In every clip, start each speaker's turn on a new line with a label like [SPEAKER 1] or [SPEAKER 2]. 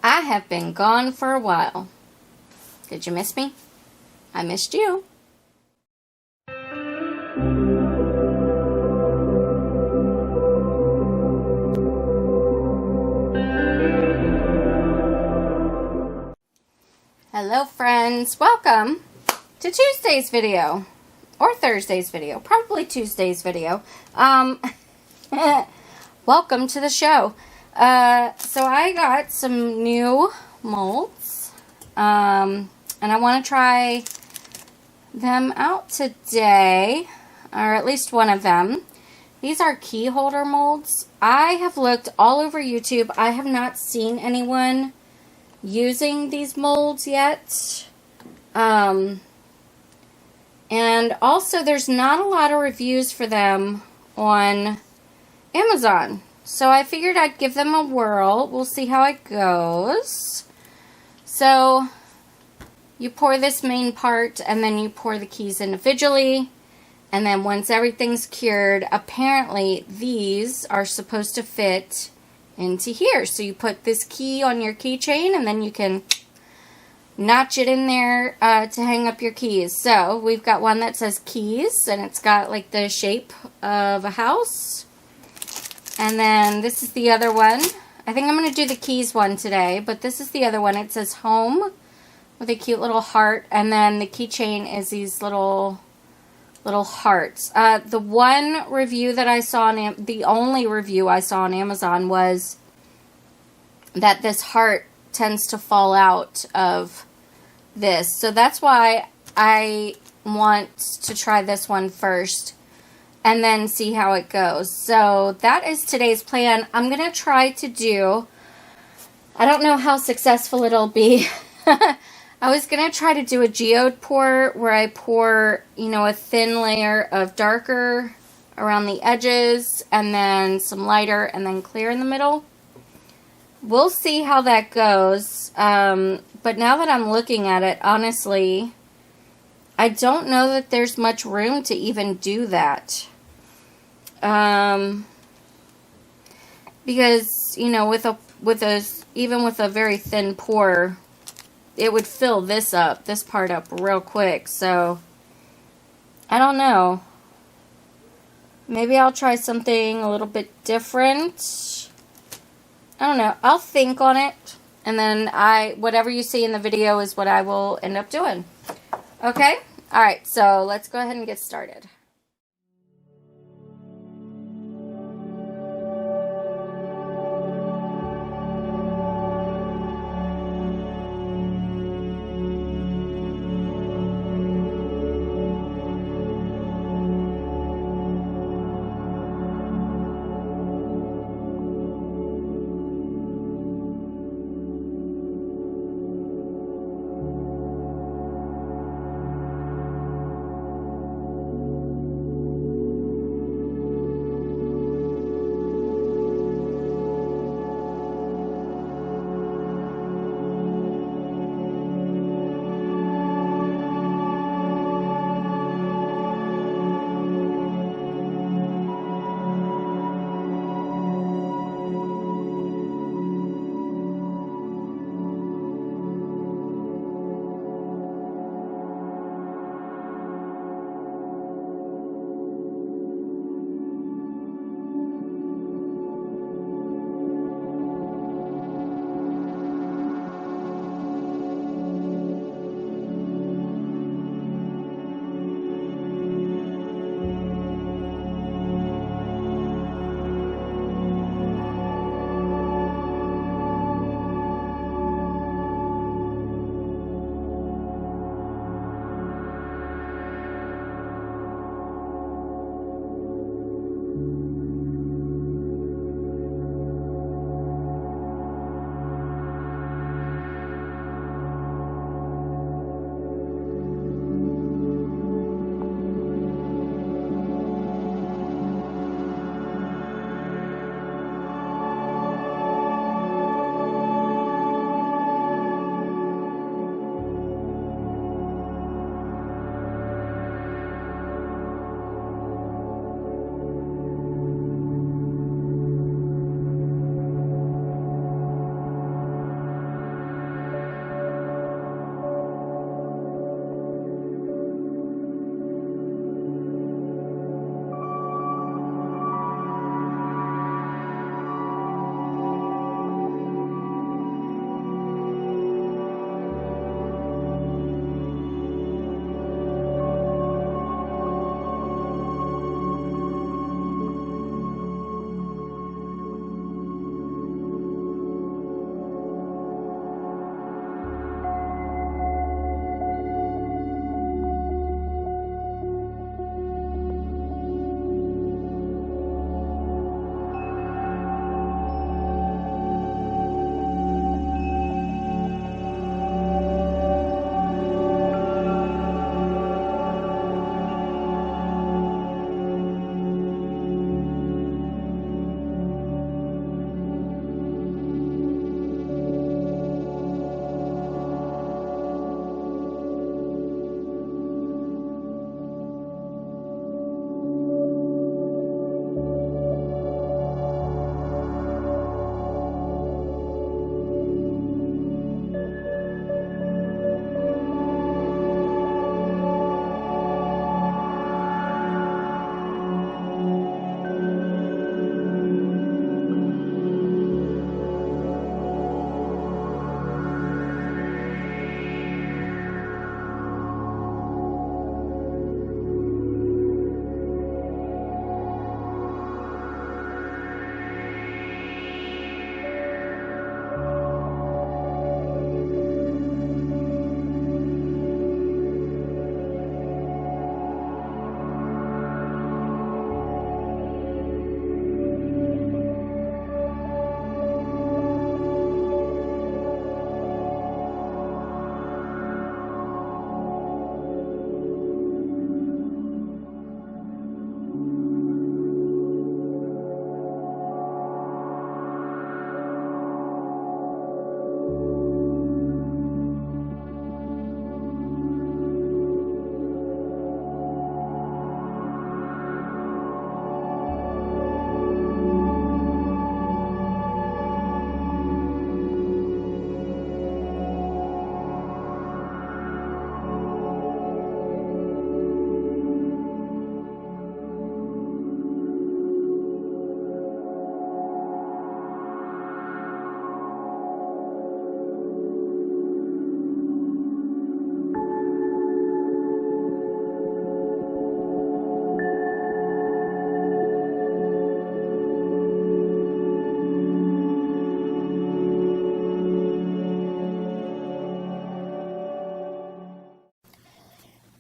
[SPEAKER 1] I have been gone for a while. Did you miss me? I missed you. Hello friends, welcome to Tuesday's video, or Thursday's video, probably Tuesday's video. Welcome to the show. So I got some new molds, and I want to try them out today, or at least one of them. These are key holder molds. I have looked all over YouTube. I have not seen anyone using these molds yet. And also there's not a lot of reviews for them on Amazon. So I figured I'd give them a whirl. We'll see how it goes. So you pour this main part and then you pour the keys individually. And then once everything's cured, apparently these are supposed to fit into here. So you put this key on your keychain and then you can notch it in there to hang up your keys. So we've got one that says keys and it's got like the shape of a house. And then this is the other one. I think I'm going to do the keys one today, but this is the other one. It says home with a cute little heart, and then the keychain is these little hearts. The one review that I saw on the only review I saw on Amazon was that this heart tends to fall out of this. So that's why I want to try this one first and then see how it goes. So that is today's plan. I'm going to try to do, I don't know how successful it'll be. I was going to try to do a geode pour where I pour, you know, a thin layer of darker around the edges and then some lighter and then clear in the middle. We'll see how that goes. But now that I'm looking at it, honestly, I don't know that there's much room to even do that. Because, you know, even with a very thin pour, it would fill this part up real quick. So I don't know. Maybe I'll try something a little bit different. I don't know. I'll think on it. And then whatever you see in the video is what I will end up doing. Okay? Alright, so let's go ahead and get started.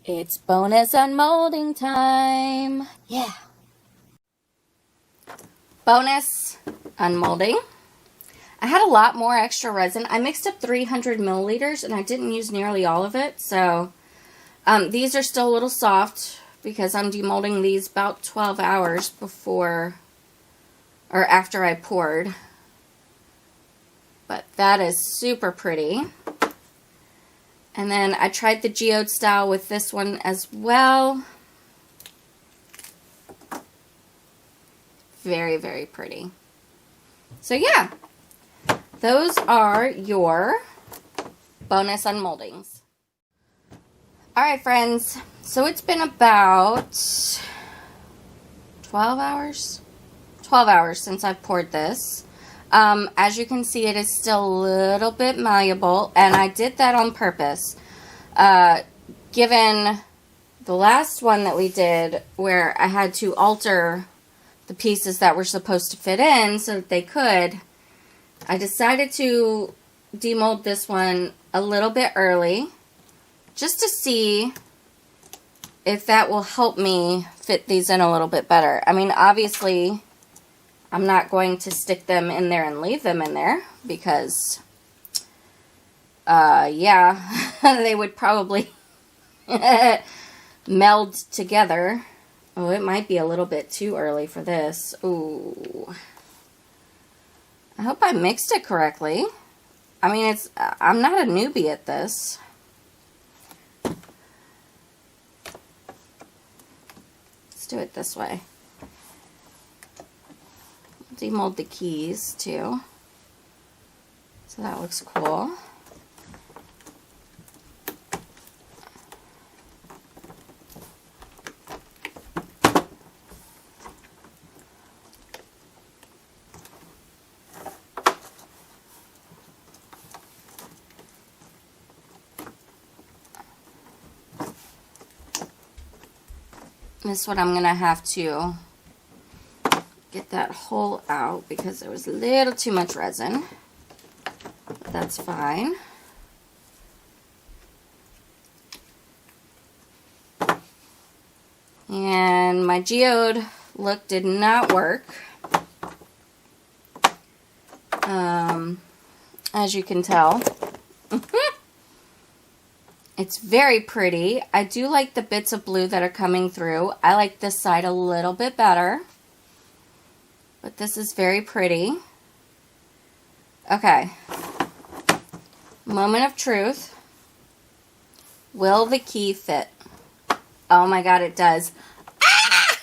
[SPEAKER 1] It's bonus unmolding time. Yeah. Bonus unmolding. I had a lot more extra resin. I mixed up 300 milliliters and I didn't use nearly all of it. So these are still a little soft because I'm demolding these about 12 hours before or after I poured. But that is super pretty. And then I tried the geode style with this one as well. Very, very pretty. So yeah, those are your bonus unmoldings. Alright friends, so it's been about 12 hours? 12 hours since I've poured this. As you can see, it is still a little bit malleable, and I did that on purpose. Given the last one that we did, where I had to alter the pieces that were supposed to fit in so that they could, I decided to demold this one a little bit early, just to see if that will help me fit these in a little bit better. I mean, obviously, I'm not going to stick them in there and leave them in there because, yeah, they would probably meld together. Oh, it might be a little bit too early for this. Ooh. I hope I mixed it correctly. I mean, I'm not a newbie at this. Let's do it this way. Demold the keys too, so that looks cool. This one I'm gonna have to get that hole out because there was a little too much resin, but that's fine. And my geode look did not work, as you can tell. It's very pretty. I do like the bits of blue that are coming through. I like this side a little bit better. But this is very pretty. Okay. Moment of truth. Will the key fit? Oh my god, it does. Ah!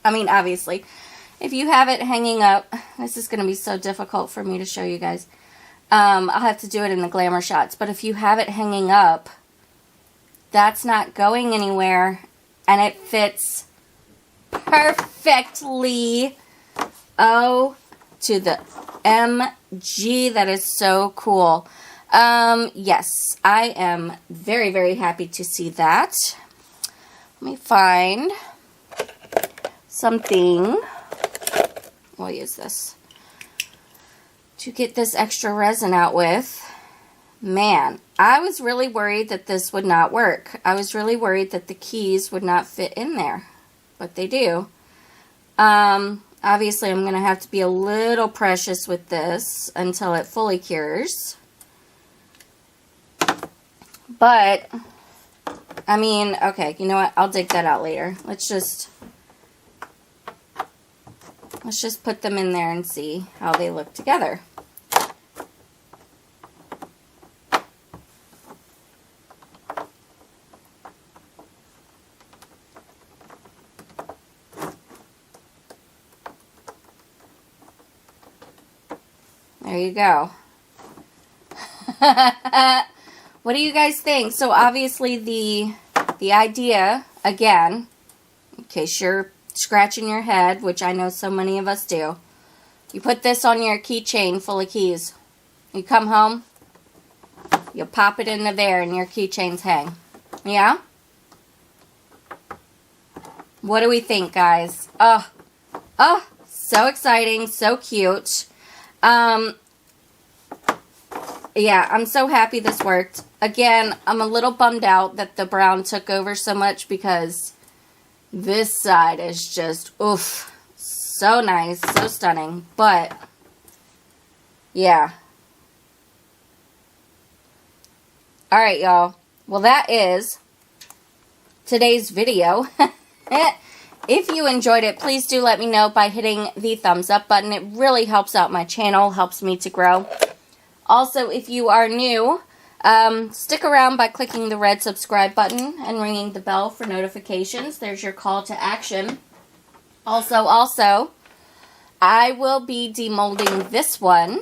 [SPEAKER 1] I mean, obviously, if you have it hanging up, this is going to be so difficult for me to show you guys. I'll have to do it in the glamour shots. But if you have it hanging up, that's not going anywhere. And it fits perfectly. Oh, to the MG. That is so cool. Yes, I am very, very happy to see that. Let me find something. We'll use this to get this extra resin out with. Man, I was really worried that this would not work. I was really worried that the keys would not fit in there. But they do. Obviously, I'm going to have to be a little precious with this until it fully cures. But, I mean, okay, you know what? I'll dig that out later. Let's just put them in there and see how they look together. There you go. What do you guys think? So obviously the idea, again, in case you're scratching your head, which I know so many of us do, you put this on your keychain full of keys. You come home, you pop it into there and your keychains hang. Yeah? What do we think, guys? Oh, so exciting, so cute. Yeah, I'm so happy this worked. again, I'm a little bummed out that the brown took over so much because this side is just, oof, so nice, so stunning. But, yeah. Alright, y'all. Well, that is today's video. If you enjoyed it, please do let me know by hitting the thumbs up button. It really helps out my channel, helps me to grow. Also, if you are new, stick around by clicking the red subscribe button and ringing the bell for notifications. There's your call to action. Also, I will be demolding this one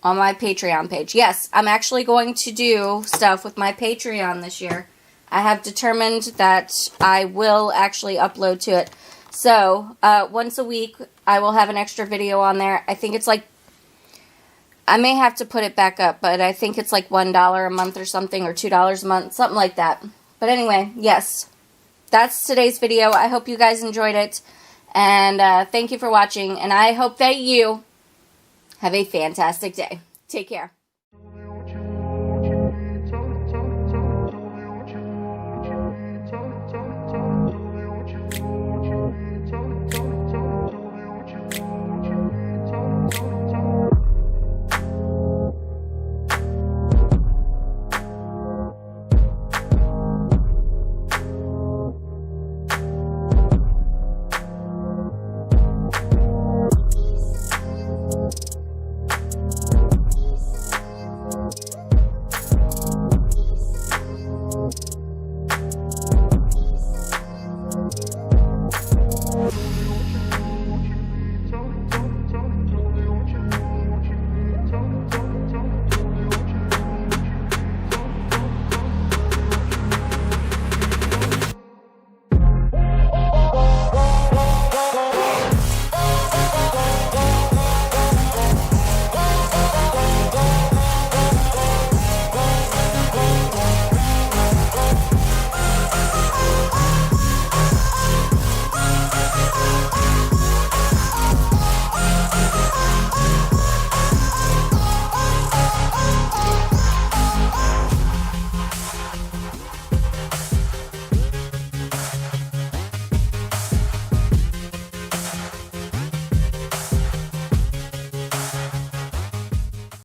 [SPEAKER 1] on my Patreon page. Yes, I'm actually going to do stuff with my Patreon this year. I have determined that I will actually upload to it. So, once a week, I will have an extra video on there. I think it's like, I may have to put it back up, but I think it's like $1 a month or something, or $2 a month, something like that. But anyway, yes, that's today's video. I hope you guys enjoyed it, and thank you for watching, and I hope that you have a fantastic day. Take care.